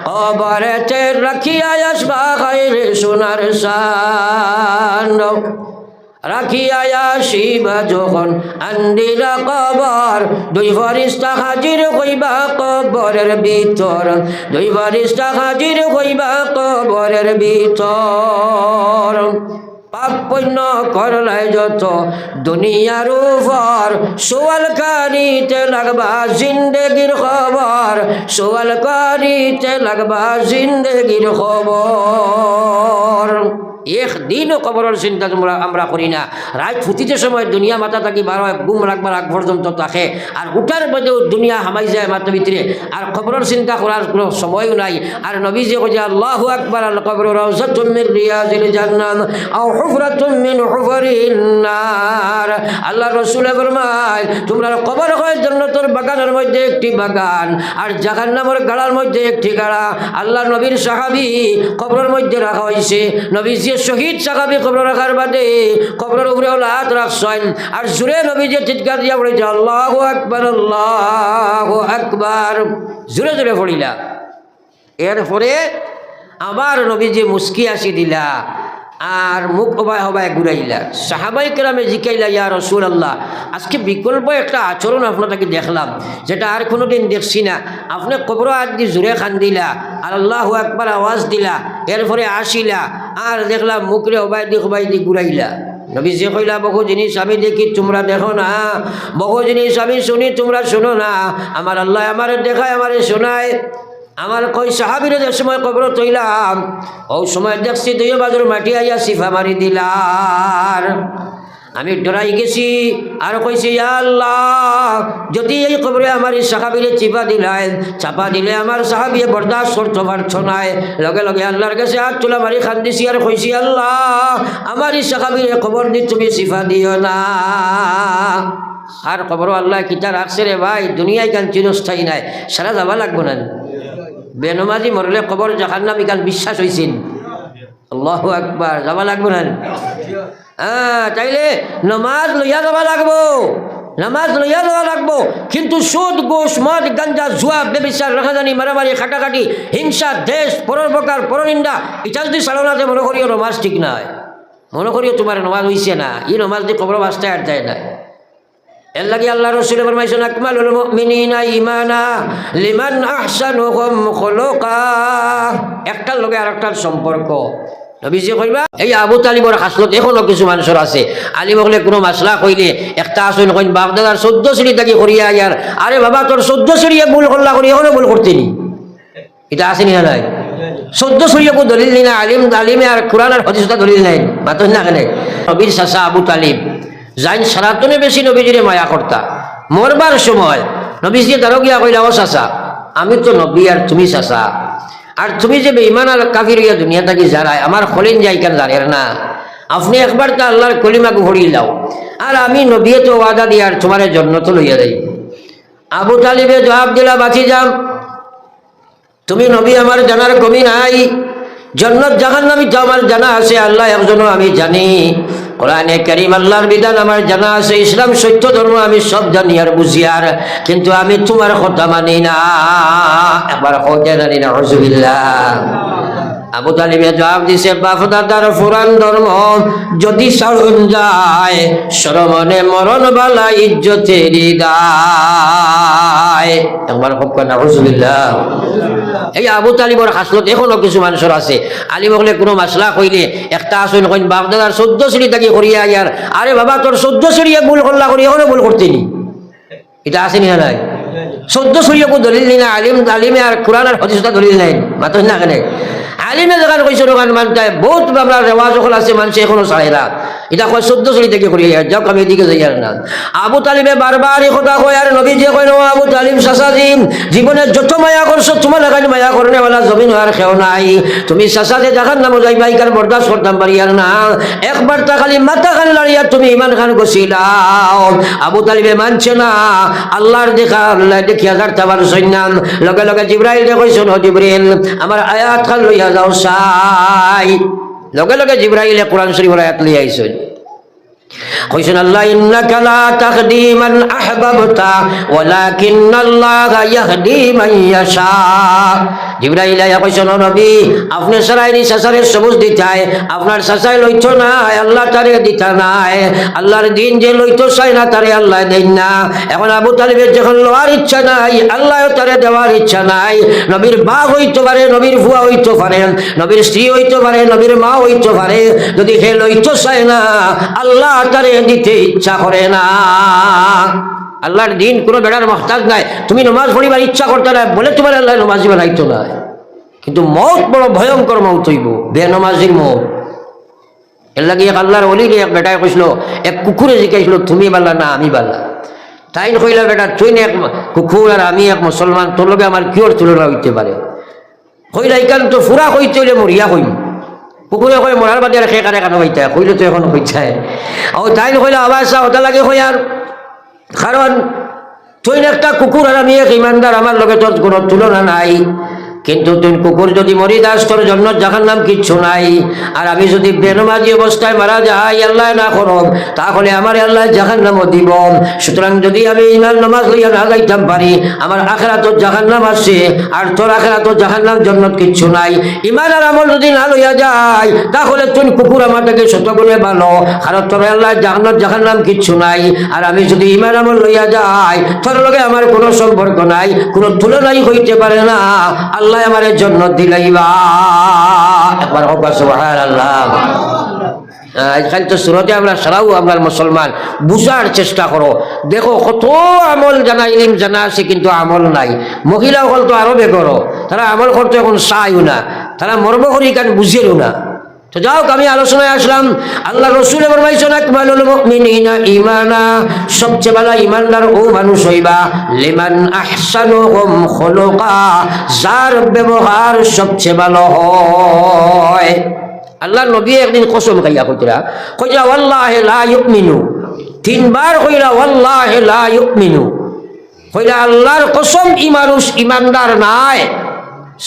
Speaker 1: কবরেতে রাখিয়া আসবা খাইরে সোনার সান্দ। রাখিয়া আসিবা যখন আন্দিরা কবর, 2 ফেরেশতা হাজির হইবা কবরের ভিতর, 2 ফেরেশতা হাজির হইবা কবরের ভিতর। পাপ পুণ্য করলাই যত দুনিয়ার উপর, সোয়াল কারিতে লাগবা জিন্দেগির খবর, সোয়াল কারিতে লাগবা জিন্দেগির খবর। একদিনও কবরের চিন্তা আমরা করি না। রাত ফুটিতে সময় দুনিয়া মাথা থাকি বারো গুম রাখবার আগ পর্যন্ত থাকে, আর উঠার মধ্যেও দুনিয়া হামাই যায় মাথা ভিতরে, আর কবরের চিন্তা করার কোনো সময়ও নাই। আর নবীজি কইছে আল্লাহু আকবার, আল কবর রাউযাতুম মিন রিয়াজিল জান্নাহ আও হুফরাতুম মিন হুফারিন নার। আল্লাহ রাসূল ফরমায় তোমরা কবর হয় জান্নাতের বাগানের মধ্যে একটি বাগান, আর জাহান্নামের গাড়ার মধ্যে একটি গাড়া। আল্লাহ নবীর সাহাবী কবরের মধ্যে রাখা হয়েছে, নবীজি শহীদ সাহাবী কবর রাখার বাদে কবরের উপরে হাত রাখছেন, আর জুড়ে নবীজি চিৎকার দিয়া বলেছে আল্লাহু আকবার, আল্লাহু আকবার, জুড়ে জুড়ে পড়িলা। এরপরে আবার নবীজি মুস্কি আসি দিলা, আর মুখ হবায় হবায় ঘুরাইলা। সাহাবাই কেরামে জিকাইলা, ইয়া রাসূলুল্লাহ, আজকে বিকল্প একটা আচরণ আপনাকে দেখলাম যেটা আর কোনোদিন দেখছি না। আপনি কবর হাত দিয়ে জোরে খান দিলা আর আল্লাহু আকবার আওয়াজ দিলা, এরপরে আসিলা আর দেখলাম মুখরে হবাই দি ঘুরাইলা। নবীজি কইলা, বহু জিনিস আমি দেখি তোমরা দেখো না, বহু জিনিস আমি শুনি তোমরা শোনো না। আমার আল্লাহ আমারে দেখায়, আমারে শোনায়। আমার কই সাহাবীরে যে সময় কবর তৈলাম, ও সময় দেখছি দুই বাজুর মাটি আইয়া সিফা মারি দিলার। আমি ডরাই গেছি আর কইছি, ইয়া আল্লাহ, যদি এই কবরে আমার এই সাহাবীরে চাপা দিলে আমার সাহাবিয়ে বরদাস্ত করতে পারছ নাই। লগে লগে আল্লাহর কাছে হাত তুলা মারি খান্দিছি আর কইছি, আল্লাহ, আমার এই সাহাবীরে কবর দি তুমি সিফা দিও না। আর কবর আল্লাহ কিতা রাখছে রে ভাই, দুনিয়ায় কান চিরস্থায়ী নাই, সারা যাবা লাগবো না। বেনমাজি মরলে কবর জাহান্নাম ইকান বিশ্বাস হয়েছিল। আল্লাহু আকবার, যাবা লাগবো না। তাইলে নমাজ লইয়া যাওয়া লাগবো, নামাজ লইয়া যাওয়া লাগবো। কিন্তু সুদ, ঘুষ, মদ, গাঞ্জা, জুয়া, বেবিচার, রাখাজানি, মারামারি, খাটাখাটি, হিংসা, দেশ, পরোপকার, পরনিন্দা, এটা যদি চালনাতে মনে করিও নমাজ ঠিক নাই, মনে করিও তোমার নমাজ হইছে না, এই নমাজ দিয়ে কবর বাঁচতে আর যায় না। এর লাগে আল্লাহ রাসূল ফরমাইছেন, আকমালুল মুমিনিনা ঈমানা লিমান আহসানুহুম খুলুকা। একটার লগে আরেকটার সম্পর্ক। নবীজি কইবা, এই আবু তালিবর হাসলত এখনো কিছু মানুষের আছে। আলিম হলে কোনো মাসলা কইলে একটা আসুন কইন বাগদাদার 14 সিঁড়ি থাকি করিয়া ইয়ার, আরে বাবা তোর 14 সিঁড়িয়ে ভুল করলা করি এখনো ভুল করতেনি, এটা আসেনি না নাই? 14 সিঁড়িয়ে কোনো দলিল নেই না, আলিমে আর কোরআন আর হাদিসটা দলিল নাই, মাতন না কেন? নবীর চাচা আবু তালিব যাইন সারাতনে বেশি নবীজিরে মায়া করতা। মরবার সময় নবীজি তারও গিয়া কইলা, ও চাচা, আমি তো নবী আর তুমি চাচা, আর তুমি যে বেঈমান আর কাফির হইয়া দুনিয়া থাকি যারাই আমার খলিন যাই কেন জানেন না, আপনি একবার তো আল্লাহর কলিমাকে ভরিয়ে দাও, আর আমি নবী তো ওয়াদা দিয়ে আর তোমার জন্য তো লইয়া যাই। আবু তালিবে জবাব দিলা, বাঁচি যাম, তুমি নবী আমার জানার কমি নাই, জান্নাত জাহান্নামী তো আমার জানা আছে, আল্লাহ একজনও আমি জানি, কোরআনে কারীম আল্লাহর বিধান আমার জানা আছে, ইসলাম সত্য ধর্ম আমি সব জানি আর বুঝি, আর কিন্তু আমি তোমার কথা মানি না। একবার কথা জানি না, নাউযুবিল্লাহ। আবু তালিবে জবাব দিছে, বাপদাদার পুরান ধর্ম যদি সারুন যায়, শরমনে মরণ বালা ইজ্জতেরই দায়। একবার হোক না, নাউযুবিল্লাহ। এই আবু তালিবর হাসলত এখনো কিছু মানুষের আছে। আলিম হলে কোনো মাসলা কইলে একটা আসুন কইন বাপদাদার 14 সিঁড়ি থাকি করিয়া ইয়ার, আরে বাবা তোর 14 সিঁড়িয়ে ভুল করলা করি এখনো ভুল করতেনি, এটা আসেনি না নাই? 14 সিঁড়িয়ে কোনো দলিল নেই না, আলিমে আর কোরআন আর হাদিসটা দলিল নাই, মাতন না কেন? আলিমে যখন কইছে দোকান মানতে বহুত আমরা রেওয়াজ ওখানে আছে, মানুষ এখনো চায় না, এটা কয় 14 সিঁড়ি থেকে করিয়া যাও, আমি এদিকে যাই আর না। আবু তালিবে বারবার এই কথা কয়, আর নবীজি কয়, আবু তালিব চাচাজি, জীবনে যত মায়া করছো তোমার লাগাই মায়া করনে ওলা জমিন আর খেও নাই, তুমি চাচাতে দেখার নাম যাইবা ইকার বরদাস্ত করতাম পারি আর না, একবার তা খালি মাথা খান লাড়িয়া তুমি ইমান খান গছিলাও। আবু তালিবে মানছে না, আল্লাহর দেখা, আল্লাহ দেখিয়া যারতে পারছই না। লগে লগে জিবরাইল কইছেন, ও জিবরিল আমার আয়াত খান লইয়া যাও চাই। লগে লগে জিবরাইলে কোরআন শরীফের আয়াত লইয়া আইছেন, কইছেন, আল্লাহ ইন্নাকা লা তাহদি মান আহবাবতা ওয়ালাকিন্নাল্লাহা ইয়াহদি মান ইয়াশা। জিবরাইল আয়া কইছেন, ও নবী, আপনি সারাইনি সাসারে সবুজ দিতাই, আপনার সাসাই লইতো না, আল্লাহ তারে দিতা নাই, আল্লাহর দিন যে লইতো চাই না তারে আল্লাহ দেন না। এখন আবু তালিবের যখন লওয়ার ইচ্ছা নাই, আল্লাহ তারে দেওয়ার ইচ্ছা নাই, নবীর বাপ হইতে পারে, নবীর ফুয়া হইতে পারে, নবীর স্ত্রী হইতে পারে, নবীর মা হইতে পারে, যদি সে লইতো চায় না, আল্লাহ তারে দিতে ইচ্ছা করে না। আল্লাহর দিন কোনো বেড়ার মহতাজ নাই, তুমি নমাজ পড়িবার ইচ্ছা করতে না বলে তোমার আল্লাহ নমাজি বানাইতো না। কিন্তু মৌত বড় ভয়ঙ্কর মৌত হইব, বেনমাজির মৌত। এর লাগে এক আল্লাহর ওলিরে এক বেটায় কইছিল, এক কুকুরে জিজ্ঞাসিল, তুমি বাল্লা না আমি বাল্লা? তাই কইলা, বেটা তুই না এক কুকুর আর আমি এক মুসলমান, তোর লগে আমার কিয়র তুলনা হইতে পারে? কইলা, ইকান তো ফুরা কইতে হইলে মরিয়া কইম। কুকুরে কয় মরার বাদে আর খেয়ে কানে কানো হইতে কইলে তো এখন হইতায়। ও তাই কইলা, আবার চা ওটা লাগে কই, আর কারণ তুই একটা কুকুর আর আমি এক ইমানদার, আমার লগে তোর কোনো তুলনা নাই। কিন্তু তুই কুকুর যদি মরি দাস তোর জন্য জাহান্নাম কিচ্ছু নাই। আর আমি যদি বেনমাজি অবস্থায় মারা যাই আল্লাহ না করব তাহলে আমার আল্লাহ জাহান্নামও দিব। সুতরাং যদি আমি ইমান নামাজ লইয়া না যাইতাম পারি আমার আখিরাতত জাহান্নাম আছে আর তোর আখিরাতত জাহান্নাম জান্নাত কিচ্ছু নাই। ইমান আর আমল যদি না লইয়া যায় তাহলে তুই কুকুর আমার থেকে শতগুণে ভালো, কারণ তোর আল্লাহ জাহান্নাম কিচ্ছু নাই। আর আমি যদি ইমান আমল লইয়া যাই তোর লগে আমার কোনো সম্পর্ক নাই, কোনো তুলনাই হইতে পারে না। আল্লাহ আমার জন্য দিলাইবা। একবার হোক সুবহানাল্লাহ। আজকাল তো সুরতে আমরা সারাও আমরা মুসলমান বুঝার চেষ্টা করো। দেখো কত আমল জানা ইলিম জানা আছে কিন্তু আমল নাই। মহিলা হল তো আরো বেগরো, তারা আমল করতে এখন চাইও না, তারা মর্ম করি কারণ বুঝেও না। তো যাও আমি আলোচনায় আসলাম। আল্লাহ রসুল ফরমাইছেন আকমালুল মুমিনিনা ঈমানা, সবচেয়ে ভালো ঈমানদার ও মানুষ হইবা লিমান আহসানুহুম খুলুকা, যার ব্যবহার সবচেয়ে ভালো হয়। আল্লাহ নবী একদিন কসম খাইয়া কইরা ওয়াল্লাহি লা ইউমিনু, তিনবার কইরা ওয়াল্লাহি লা ইউমিনু, কইরা আল্লাহর কসম ই মানুষ ঈমানদার নাই।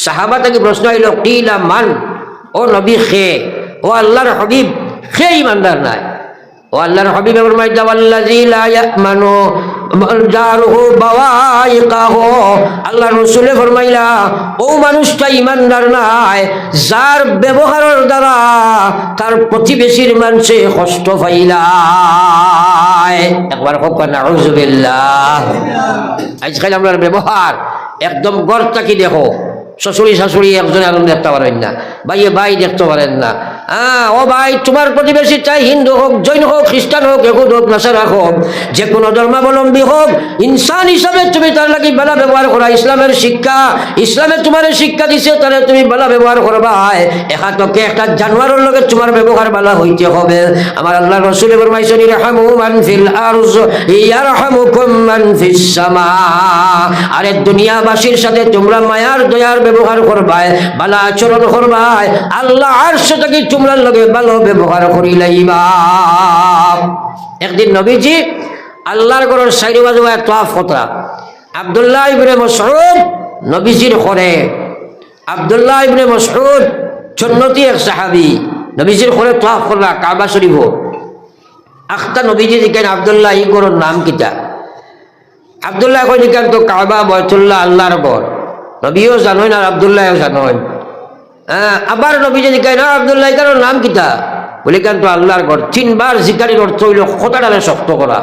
Speaker 1: সাহাবা থেকে প্রশ্ন হইল কিলা মান, ও নবী খে, ও আল্লাহর হাবিব খে ঈমানদার নাই? ও আল্লাহর হাবিব ফরমাইতা ওয়াল্লাযী লা ইয়ামানু জারুহু বাওয়াইকাহু, আল্লাহ রাসূল ফরমাইলা ও মানুষটা ঈমানদার নাই যার ব্যবহারের দ্বারা তার প্রতিবেশীর মানুষে কষ্ট পাইলায়। একবার হোক নাউযুবিল্লাহ। আজকাল আমরা ব্যবহার একদম গর্তা কি দেখো, শ্বশুরি শাশুড়ি একজনে আনন্দ দেখতে পারেন না, ভাইয়ে ভাই দেখতে পারেন না। ও ভাই তোমার প্রতিবেশী চাই হিন্দু হোক, জৈন হোক, খ্রিস্টান হোক, ইহুদ হোক, নাসারা হোক, যে কোনো ধর্মাবলম্বী হোক, ইনসান হিসাবে তুমি তার লাগি ভালো ব্যবহার করা। ইসলামের শিক্ষা, ইসলামে তোমার শিক্ষা দিছে তাহলে তুমি ভালো ব্যবহার করবা। এখানে একটা জানোয়ারের লগে তোমার ব্যবহার ভালো হইতে হবে। আমার আল্লাহ রাসূল ফরমাইছেন ইরহামু মান ফিল আরজ ইয়ারহামুকুম মান ফিস সামা, আরে দুনিয়াবাসীর সাথে তোমরা মায়ার দয়ার ব্যবহার করবাই, ভালো আচরণ করবাই, আল্লাহ আরশ থেকে তোমরা লগে ভালো ব্যবহার করিলাইবা। একদিন নবীজি আল্লাহর ঘরের সাইডে বাজু তাওয়াফ করতা। আব্দুল্লাহ ইবনে মাসউদ নবীজির ঘরে, আব্দুল্লাহ ইবনে মাসউদ সুন্নতি এক সাহাবী, নবীজির ঘরে তাওয়াফ করলা কাবা শরীফ। আখতা নবীজি জিজ্ঞাসা আব্দুল্লাহ এই ঘরের নাম কিটা? আব্দুল্লাহ কই জিজ্ঞাসা তো কাবা বাইতুল্লাহ আল্লাহর ঘর। নবীও জানোই না আব্দুল্লাহও জানোই। আবার নবীজি জিজ্ঞাসা না আব্দুল্লাহ এটার নাম কিটা? বলি কেন তো আল্লাহর ঘর। তিনবার জিকারির অর্থ হইল কথাটারে শক্ত করা।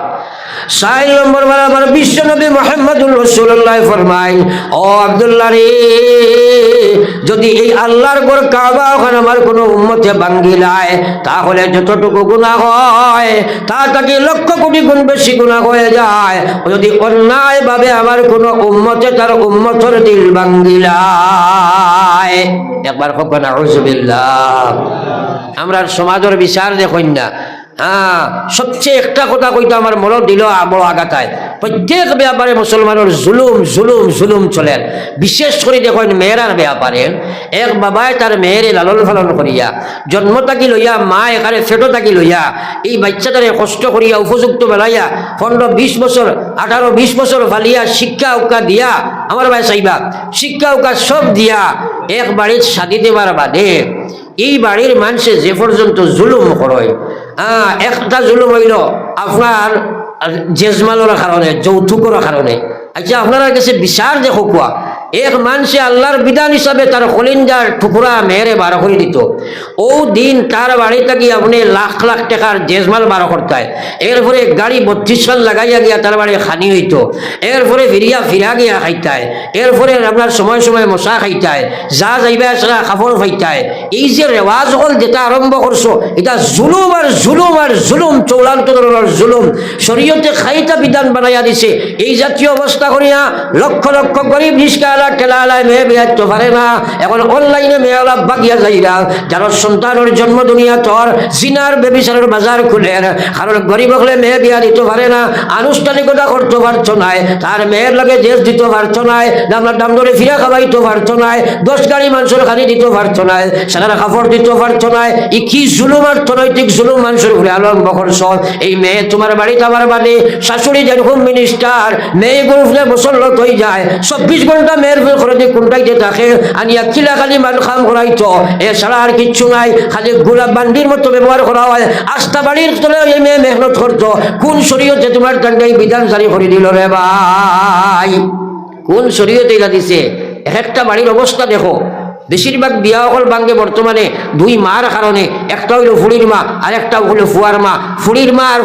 Speaker 1: 4 নম্বর বার আমার বিশ্ব নবী মুহাম্মদুর রাসূলুল্লাহ ফরমায় ও আব্দুল্লাহ রে, যদি এই আল্লাহর ঘর কাবা ওখানে আমার কোনো উম্মতে ভাঙ্গিলায় তাহলে যতটুকু গুনাহ হয় তার থেকে লক্ষ কোটি গুণ বেশি গুনাহ হয়ে যায়। যদি অন্যায় ভাবে আমার কোনো উম্মতে তার উম্মতের দিল ভাঙ্গিলায়। একবার হোক নাউযুবিল্লাহ। আমরা সমাজের বিচার দেখুন না। সবচেয়ে একটা কথা কইতে আমার মনে দিল বড় আঘাতায়, প্রত্যেক ব্যাপারে মুসলমানের জুলুম জুলুম জুলুম চলেন। বিশেষ করে দেখুন মেয়েরার ব্যাপারে, এক বাবায় তার মেয়েরে লালন পালন করিয়া জন্ম থাকি লইয়া মা এখানে ফেটো থাকি লইয়া এই বাচ্চাটারে কষ্ট করিয়া উপযুক্ত বেলাইয়া 15-20 বছর 18-20 বছর ফালিয়া শিক্ষা উকা দিয়া, আমার ভাই চাইবা শিক্ষা উকা সব দিয়া এক বাড়ির শাদি দেবার বাদে এই বাড়ির মানুষে যে পর্যন্ত জুলুম করে, একটা জুলুম হইল আপনার জেজমালের কারণে, যৌতুকের কারণে। আচ্ছা আপনারা কাছে বিচার দেখো কোয়া, এক মানুষে আল্লাহর বিধান হিসাবে তার কলিঞ্জার টুকরা মেয়েরে বার করে দিত, ও দিন তার বাড়ি থেকে আপনি লাখ লাখ টাকার জেজমাল বার করতে, এরপরে গাড়ি 32 সাল লাগাইয়া গিয়া তার বাড়ি খানি হইতো, এরপরে ফিরা গিয়া খাইতায়, এরপরে আপনার সময় সময় মশা খাইতায়, যা যাইবা সেটা কাপড় ফাইতায়। এই যে রেওয়াজ হল যেটা আরম্ভ করছো, এটা জুলুম আর জুলুম আর জুলুম, চৌড়ান্ত ধরনের জুলুম। শরীয়তে খাইতা বিধান বানাইয়া দিছে। এই জাতীয় অবস্থা করিয়া লক্ষ লক্ষ গরিব রিস্কা ঠেলায় মেয়ে বিয়ে তো পারে না। এখন অনলাইনে মেয়েরা বাগিয়া যাইরা যার সন্তানের জন্ম দুনিয়া তোর জিনার বেবিচারের বাজার খুলে, কারণ গরিব হলে মেয়ে বিয়া দিতে পারে না, আনুষ্ঠানিকতা করতে পারছো নাই, তার মেয়ের লগে দেশ দিতে পারছো নাই, আমরা দাম ধরে ফিরা খাওয়াইতে পারছো নাই, 10 গাড়ি মানুষের খানি দিতে পারছো নাই, সারা কাপড় দিতে পারছো নাই। ই কি জুলুম, অর্থনৈতিক জুলুম মানুষের ঘুরে আরম্ভ করছো। এই মেয়ে তোমার বাড়িতে আমার বাদে শাশুড়ি যেরকম মিনিস্টার, মেয়ে গুরুফলে মুসল্লত হয়ে যায়, 24 ঘন্টা মেয়ে মায়ের খরচে কোনটাইতে থাকে আনিয়া কিলা খালি মান খাম করাইতো এছাড়া আর কিচ্ছু নাই, খালি গোলাপ বান্ডির মতো ব্যবহার করা হয়। আস্থা বাড়ির তলে এই মেয়ে মেহনত করতো, কোন শরীয়তে তোমার তান্ডাই বিধান জারি করে দিল রে ভাই? কোন শরীয়তে এটা দিছে? এক একটা বাড়ির অবস্থা দেখো, বেশিরভাগ বিয়া হল বাঙ্গে বর্তমানে দুই মার কারণে। একটা হইল ফুড়ির মা আর একটা হইল ফুয়ার মা। ফুড়ির মা আর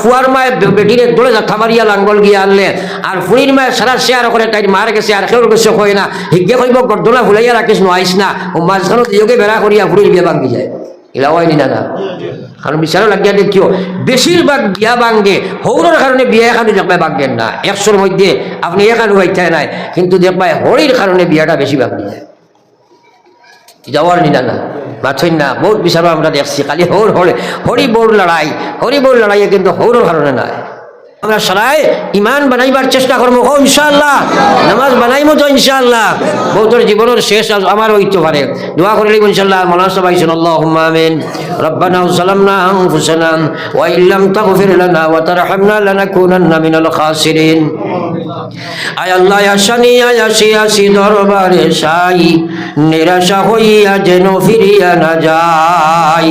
Speaker 1: ফুয়ার মা বেটিরে দৌড়ে যাত্রা মারিয়া লাঙ্গল গিয়ে আনলে, আর ফুড়ির মা সারা শেয়ার করে তাই মার গেছে আর কেউ গেছে হয় না, হিগে কইব গর্দনা ভুলাইয়া রাখিস নইস না, ও মাঝখানে দিয়োগে বেড়া করিয়া ফুড়ির বিয়া ভাঙ্গি যায়। এলা হয়নি দাদা, কারণ বিচারও লাগিয়া দেখিও বেশিরভাগ বিয়া ভাঙ্গে হৌরের কারণে বিয়া এখানে দেখবাই ভাঙ্গেন না। 100-র মধ্যে আপনি এখানে হইতে নাই, কিন্তু দেখবাই হরির কারণে বিয়াটা বেশি ভাঙ্গি যায়। যাওয়ার নিনা না মাথইন না, বহুত বিচারও আমরা দেখছি খালি হরি বউর লড়াইয়ে, কিন্তু হৌরের কারণে নাই। আমরা সবাই ইমান বানাইবার চেষ্টা করবো ইনশাআল্লাহ, নামাজ বানাইমো তো ইনশাআল্লাহ। বহুতর জীবনের শেষ আমার হইতে পারে, দোয়া করে লিখব ইনশাআল্লাহ। মৌলানা সাহেব আইছেন, আল্লাহুম্মা আমিন। রব্বানা যালামনা আনফুসানা ওয়া ইল্লাম তাগফির লানা ওয়া তারহামনা লানাকুনান্না মিনাল খাসিরিন। আয় আল্লাহ আসি দরবারে সাই, নিরাশা হইয়া যেন ফিরিয়া না যাই।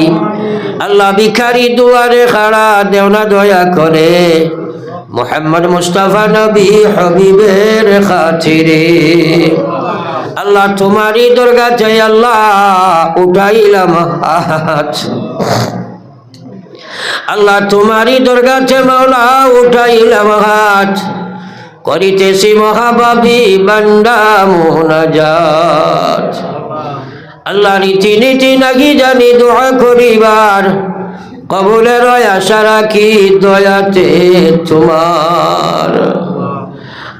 Speaker 1: আল্লাহ ভিখারি দুয়ারে খাড়া, দেও না দয়া করে মুহাম্মদ মুস্তাফা নবী হাবিবের খাতিরে। আল্লাহ তোমারই দরগাতে আল্লাহ উঠাইলাম হাত, আল্লাহ তোমারই দরগাতে মাওলা উঠাইলাম হাত, করিতেছি মহাবাবী বান্দা মুনাজাত। আল্লাহ রীতি নীতি নাকি জানি দোয়া করিবার, কবুলের আশা রাখি দয়াতে তোমার।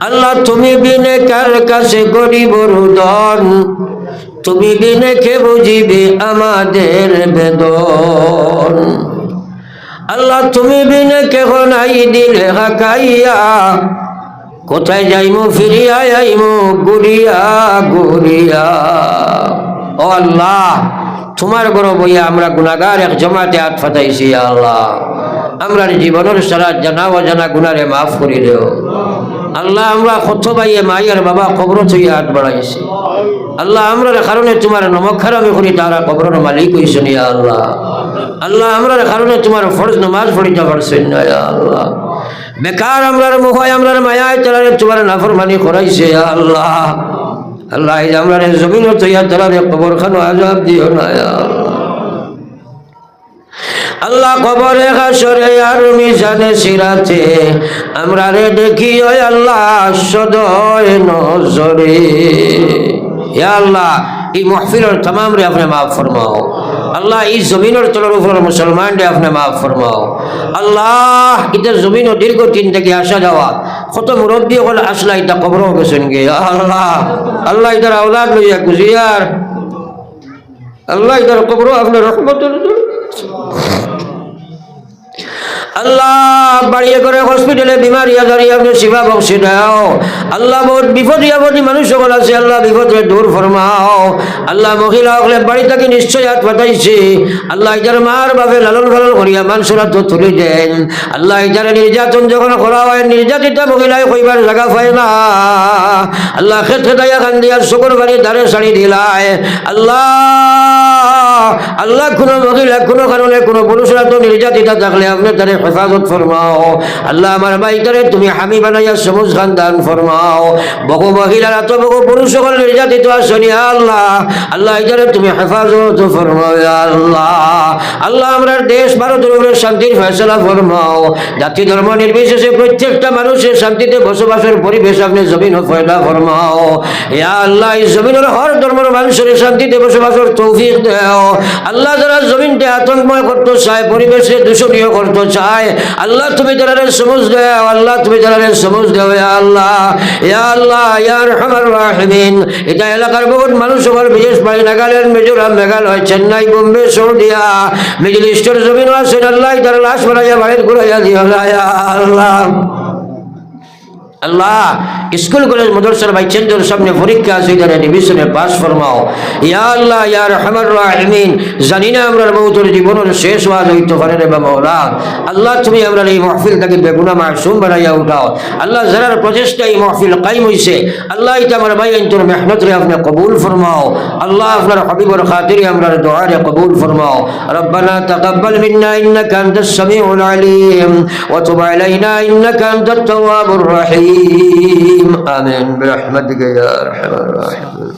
Speaker 1: আল্লাহ তুমি বিনে কার কাছে গরিব রুদন, তুমি বিনে কে বুঝিবে আমাদের বেদন। আল্লাহ তুমি বিনে কেহ নাই দিলে হাকাইয়া, কোথায় যাইমু ফিরিয়া আইমু গুড়িয়া গুড়িয়া। ও আল্লাহ তোমার বড় বইয়া আমরা গুনাহগার এক জমাতে হাত ফাটাইছি। আল্লাহ আমরা জীবনের সারা জানা অজানা গুনারে মাফ করে দেও। আল্লাহ আমরা কত ভাইয়ে মাই আর বাবা কবর থেকে হাত বাড়াইছি। আল্লাহ আমরার কারণে তোমার নমক খারামি করি তারা কবরের মালিক হইছেন। আল্লাহ আল্লাহ আমরার কারণে তোমার ফরজ নামাজ পড়িতে পারছেন না। আল্লাহ বেকার আমরার মুখায় আমরার মায়ায় তারা তোমার নাফরমানি করাইছে। আল্লাহ আল্লাহ আমরা জমিন তৈয়া তারা কবর খানো আজাব দিও না। আল্লাহ কবরে হাসরে আর মিজানে সিরাতে আমরা রে দেখি ওই আল্লাহ সদয় নজরে। ইয়া আল্লাহ এই মাহফিলের तमाम রে আপনি maaf ফরমাও। আল্লাহ এই জমিনের তলার উপর মুসলমান রে আপনি maaf ফরমাও। আল্লাহ ইদের জমিন দীর্ঘদিন থেকে আসা যাওয়া কত মুরব্বী হল আসলা এটা কবরও গেছেন গে। আল্লাহ আল্লাহ ইদার আওলাদ লইয়া গুজিয়ার, আল্লাহ ইদার কবরও আপনার রহমতের। আল্লাহ বাড়িয়ে করে হসপিটালে বিমারি আজারি আপনি শিবা বক্সি দাও। আল্লাহ বহুত বিপদ আপদি মানুষ সকল আছে, আল্লাহ বিপদে দূর ফরমাও। আল্লাহ মহিলা হলে বাড়ি থেকে নিশ্চয় হাত পাঠাইছে। আল্লাহ ইজার মার বাপে লালন পালন করিয়া মানুষরা তো তুলে দেন। আল্লাহ ইজারে নির্যাতন যখন করা হয় নির্যাতিতা মহিলায় কইবার জায়গা পায় না। আল্লাহ খেতে দাইয়া খান দিয়া শকর বাড়ি ধারে শাড়ি দিলায়। আল্লাহ আল্লাহ কোনো মহিলা কোনো কারণে কোনো পুরুষরা তো নির্যাতিতা থাকলে আপনি তারে হেফাজত ফরমাও। আল্লাহ আমার ভাইটারে তুমি হামি বানাইয়া সবুজ খানদান ফরমাও। বহু মহিলারা তো বহু পুরুষ সকল নির্যাতিত আসনি। আল্লাহ আল্লাহ এটারে তুমি হেফাজত ফরমাও। আল্লাহ আল্লাহ আমরা দেশ ভারতের উপরে শান্তির ফয়সালা ফরমাও। জাতি ধর্ম নির্বিশেষে প্রত্যেকটা মানুষের শান্তিতে বসবাসের পরিবেশ আপনি জমিন ফয়দা ফরমাও। ইয়া আল্লাহ এই জমিনের হর ধর্মের মানুষের শান্তিতে বসবাসের তৌফিক দাও। আল্লাহ যারা জমিনকে আতঙ্কময় করতে চায়, পরিবেশে দূষণীয় করতে চায়, আল্লাহ তুমি যারা সমুজ দাও। আল্লাহ তুমি যারা সমুজ দাও। আল্লাহ ইয়া আল্লাহ ইয়া আরহামার রাহিমিন। এটা এলাকার বহুত মানুষ সবার বিশেষ পাই নাগাল্যান্ড, মিজোরাম, মেঘালয়, চেন্নাই, বোম্বে, সৌদিয়া, মিডল ইস্টের জমিন আছেন। আল্লাহ তারা লাশ বানাইয়া বাড়ির ঘুরাইয়া দিও। আল্লাহ আল্লাহ স্কুল কলেজ মাদ্রাসার বাচ্চাদের সামনে পরীক্ষা আছে, যারা ডিভিশনে পাস ফরমাও। ইয়া আল্লাহ ইয়া রহমান রাহিমিন, জানি না আমরা মৌতের জীবনের শেষ ওয়াজ হইতে পারে রে মাওলা। আল্লাহ তুমি আমরা এই মাহফিল থেকে বেগুনা মাসুম বানাইয়া উঠাও। আল্লাহ যারার প্রচেষ্টা এই মাহফিল কায়েম হইছে, আল্লাহ এটা আমার ভাই আইনতর মেহনত রে আপনি কবুল ফরমাও। আল্লাহ আপনার হাবিবর খাতিরে আমরা দোয়া রে কবুল ফরমাও। রব্বানা তাকাব্বাল মিন্না ইন্নাকা আনতাস সামিউল আলিম ওয়া তুব আলাইনা ইন্নাকা আনতাত তাওয়াবুর রহিম। آمين برحمتك يا أرحم الراحمين.